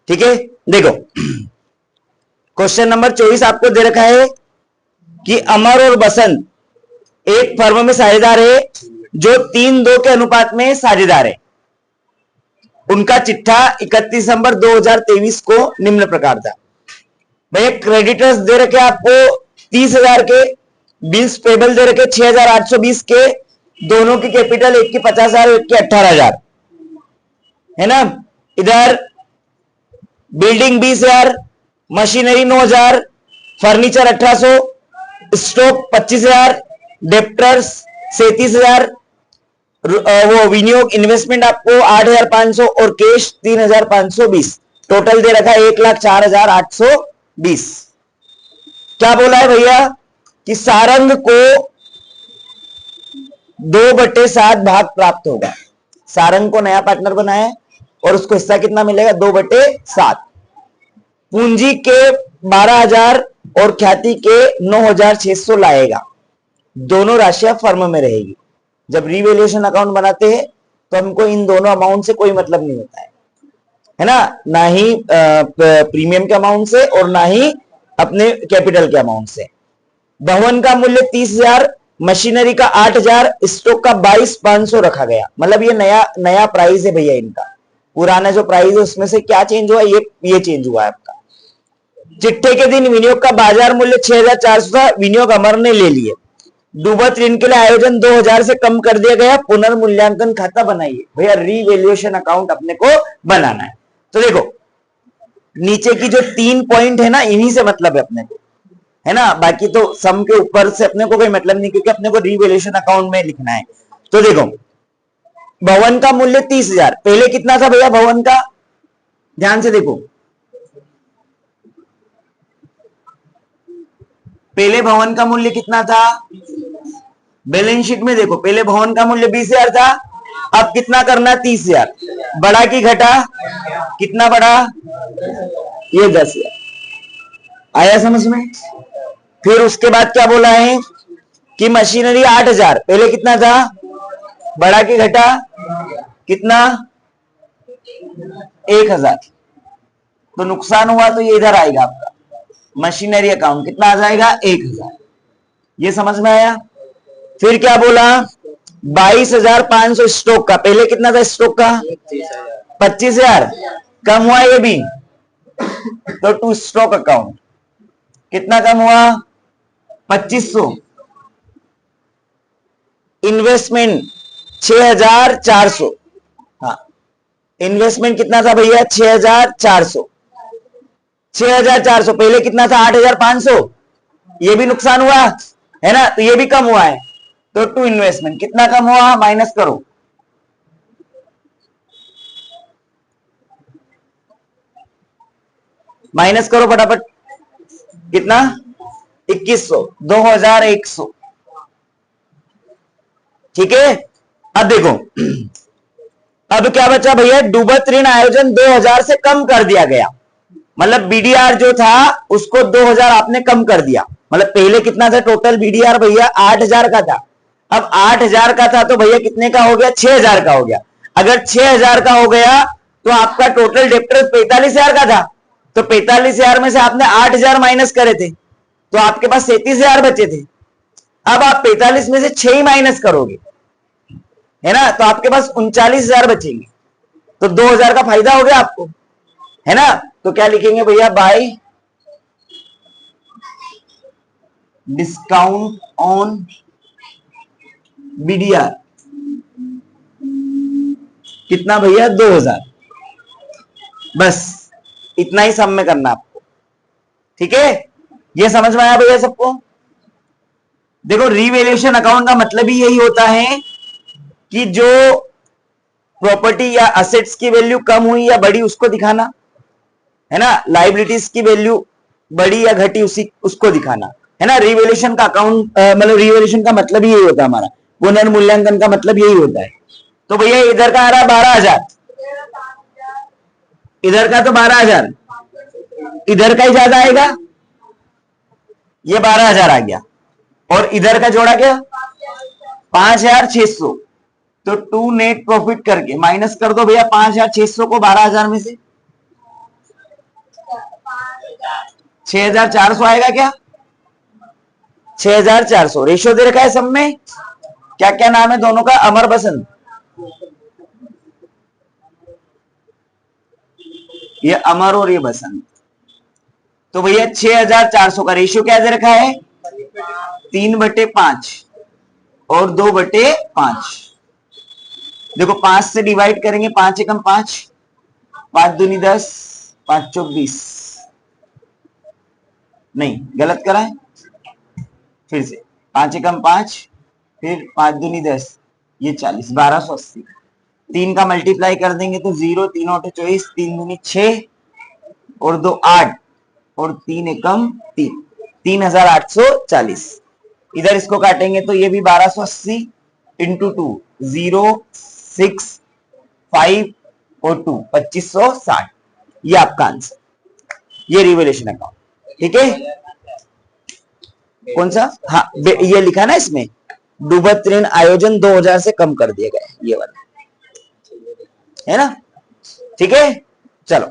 ठीक है, देखो क्वेश्चन नंबर 24 आपको दे रखा है कि अमर और बसंत एक फर्म में साझेदार है जो 3-2 के अनुपात में साझेदार है। उनका चिट्ठा 31 दिसंबर 2023 को निम्न प्रकार था। भैया क्रेडिटर्स दे रखे आपको 30,000 के, बिल्स पेबल दे रखे 6,820 के, दोनों की कैपिटल, एक की 50,000 एक की 18,000 है ना। इधर building 20,000, machinery 9,000, furniture 1,800, stock 25,000, debtors 37,000, वो विनियोग इन्वेस्टमेंट आपको 8,500 और कैश 3,520। टोटल दे रखा है 1,04,820। क्या बोला है भैया कि सारंग को 2/7 भाग प्राप्त होगा। सारंग को नया पार्टनर बनाया और उसको हिस्सा कितना मिलेगा? 2/7। पूंजी के 12,000 और ख्याति के 9,600 लाएगा। दोनों राशियां फर्म में रहेगी। जब रिवैल्यूएशन अकाउंट बनाते हैं तो हमको इन दोनों अमाउंट से कोई मतलब नहीं होता है ना, ना ही प्रीमियम के अमाउंट से और ना ही अपने कैपिटल के अमाउंट से। भवन का मूल्य 30,000, मशीनरी का 8,000, स्टॉक का 22,500 रखा गया। मतलब ये नया प्राइस है भैया इनका। पुराना जो प्राइस है उसमें से क्या चेंज हुआ? ये चेंज हुआ है आपका। चिट्ठे के दिन विनियोग का बाजार मूल्य 6,400 था, विनियोग अमर ने ले लिए। डूबत ऋण के लिए आयोजन 2,000 से कम कर दिया गया। पुनर्मूल्यांकन खाता बनाइए। भैया रीवैल्यूएशन अकाउंट अपने को बनाना है। तो देखो नीचे की जो 3 पॉइंट है ना, इन्हीं से मतलब है अपने को, है ना। बाकी तो सम के ऊपर से अपने को कोई मतलब नहीं, क्योंकि अपने को रीवैल्यूएशन अकाउंट में लिखना है। तो देखो भवन का मूल्य 30,000, पहले कितना था भैया भवन का? ध्यान से देखो, पहले भवन का मूल्य कितना था? बैलेंस शीट में देखो, पहले भवन का मूल्य 20,000 था। अब कितना करना? 30,000। बढ़ा कि घटा? कितना बढ़ा? ये 10,000। आया समझ में? फिर उसके बाद क्या बोला है कि मशीनरी 8,000, पहले कितना था? बढ़ा कि घटा? कितना? 1,000। तो नुकसान हुआ तो ये इधर आएगा आपका मशीनरी अकाउंट। कितना आ जाएगा? 1,000। ये समझ में आया? फिर क्या बोला? 22,500 स्टॉक का, पहले कितना था स्टॉक का? 25,000। कम हुआ ये भी, तो टू स्टॉक अकाउंट कितना कम हुआ? 2,500। इन्वेस्टमेंट 6,400। हाँ, इन्वेस्टमेंट कितना था भैया? 6,400। 6,400, पहले कितना था? 8,500। ये भी नुकसान हुआ है ना, तो ये भी कम हुआ है। तो टू इन्वेस्टमेंट कितना कम हुआ? माइनस करो, माइनस करो फटाफट। कितना? 2,100, 2,100। ठीक है। अब देखो अब क्या बचा भैया? डूबत ऋण आयोजन 2,000 से कम कर दिया गया। मतलब बीडीआर जो था उसको 2,000 आपने कम कर दिया। मतलब पहले कितना था टोटल बीडीआर भैया? 8,000 का था। अब 8,000 का था तो भैया कितने का हो गया? 6,000 का हो गया। अगर 6,000 का हो गया तो आपका टोटल डेप्टर 45,000 का था। तो 45,000 में से आपने 8,000 माइनस करे थे, तो आपके पास 37,000 बचे थे। अब आप 45 में से 6 ही माइनस करोगे, है ना, तो आपके पास 39,000 बचेंगे। तो 2,000 का फायदा हो गया आपको, है ना। तो क्या लिखेंगे भैया? बाय डिस्काउंट ऑन बीडीआर कितना भैया? 2,000। बस इतना ही सम में करना आपको। ठीक है, ये समझ में आया भैया सबको? देखो रीवैल्यूएशन अकाउंट का मतलब ही यही होता है कि जो प्रॉपर्टी या असेट्स की वैल्यू कम हुई या बढ़ी उसको दिखाना, है ना। लाइबिलिटीज की वैल्यू बढ़ी या घटी उसको दिखाना, है ना। रिवैल्यूएशन का अकाउंट मतलब रिवैल्यूएशन का मतलब ही यही होता है हमारा। पुनर्मूल्यांकन का मतलब यही होता है। तो भैया इधर का आ रहा 12,000, इधर का तो 12,000, इधर का ही ज्यादा आएगा। ये 12,000 आ गया और इधर का जोड़ा क्या? 5,600। तो टू नेट प्रॉफिट करके माइनस कर दो भैया 5,600 को 12,000 में से। 6400 आएगा क्या? 6400 रेशियो दे रखा है सब में। क्या क्या नाम है दोनों का? अमर बसंत, ये अमर और ये बसंत। तो भैया 6400 का रेशियो क्या दे रखा है? 3/5 और 2/5। देखो 5 से डिवाइड करेंगे, 5 एकम 5, 5 दूनी 10, 5 चौक 20, नहीं गलत करा है, फिर से 5 एकम 5, फिर 5 दूनी 10, ये 40, 1280। 3 का मल्टीप्लाई कर देंगे तो 0, 3 8 24, 3 दूनी 6 और 2 8 और 3 एकम 3, 3840। इधर इसको काटेंगे तो ये भी 1280 इंटू 2, 0 6 5 और 2, 2560। ये आपका आंसर, ये रिवोल्यूशन अकाउंट। ठीक है, कौन सा? हाँ, ये लिखा ना इसमें, डूबत ऋण आयोजन 2000 से कम कर दिए गए, ये वाला है ना। ठीक है, चलो